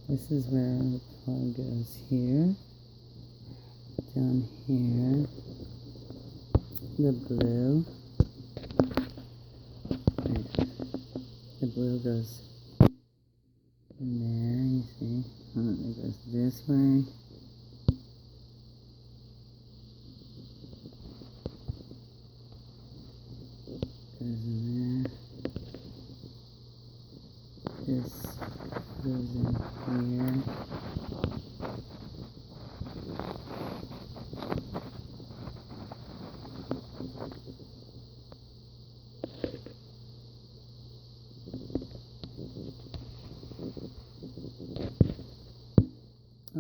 This is where the plug goes here. Down here. The blue. Right. The blue goes in there, you see. It goes this way. Goes in there. This goes in here.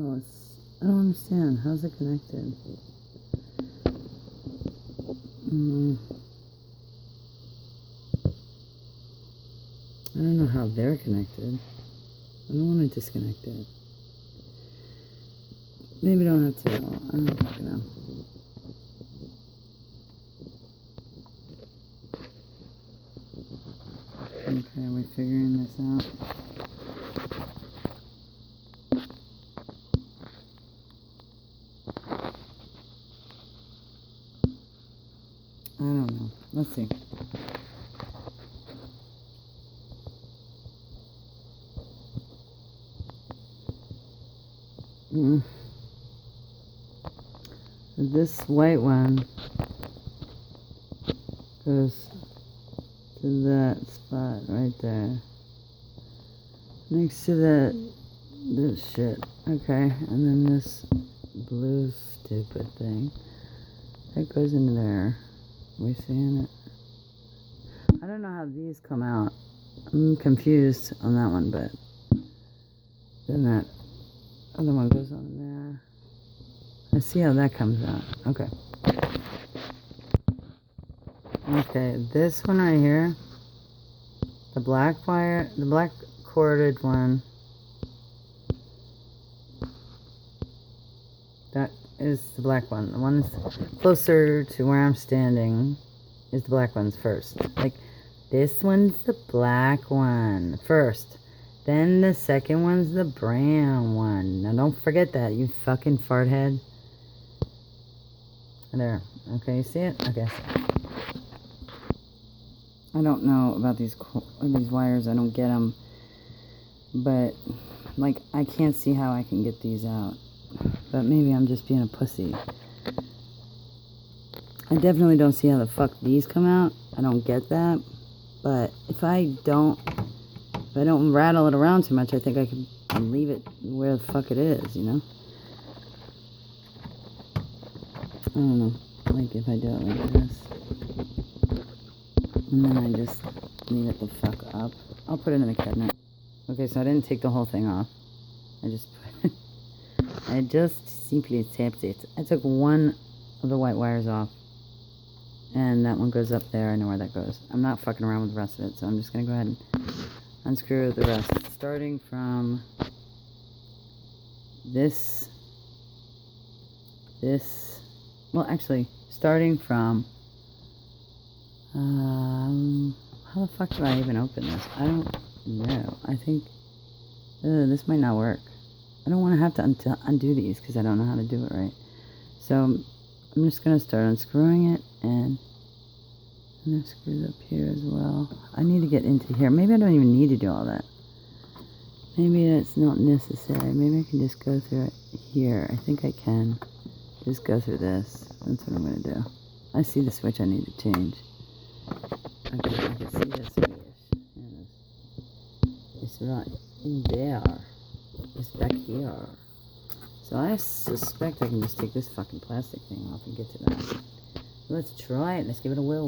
Oh, I don't understand. How's it connected? I don't know how they're connected. I don't want to disconnect it. Maybe I don't have to. I don't fucking know. Okay, are we figuring this out? I don't know. Let's see. This white one goes to that spot right there. Next to this shit. Okay, and then this blue stupid thing. That goes into there. Are we seeing it? I don't know how these come out. I'm confused on that one, but then that other one goes on there. I see how that comes out. Okay. Okay, this one right here, the black wire, the black corded one, that is the black one. The one that's closer to where I'm standing is the black one's first. Like, this one's the black one first. Then the second one's the brown one. Now don't forget that, you fucking fart head. There. Okay, you see it? Okay, I see it. I don't know about these wires. I don't get them. But, like, I can't see how I can get these out. But maybe I'm just being a pussy. I definitely don't see how the fuck these come out. I don't get that. But if I don't rattle it around too much, I think I can leave it where the fuck it is, you know? I don't know, like if I do it like this, and then I just leave it the fuck up. I'll put it in the cabinet. Okay, so I didn't take the whole thing off. I just simply tapped it. I took one of the white wires off, and that one goes up there. I know where that goes. I'm not fucking around with the rest of it, so I'm just gonna go ahead and unscrew the rest. Starting from this, well, actually, starting from, how the fuck do I even open this? I don't know. I think, this might not work. I don't want to have to undo these because I don't know how to do it right. So, I'm just going to start unscrewing it, and it screws up here as well. I need to get into here. Maybe I don't even need to do all that. Maybe that's not necessary. Maybe I can just go through it here. I think I can. Just go through this. That's what I'm going to do. I see the switch I need to change. I can see the switch. It's right in there. It's back here. So I suspect I can just take this fucking plastic thing off and get to that. Let's try it. Let's give it a whirl.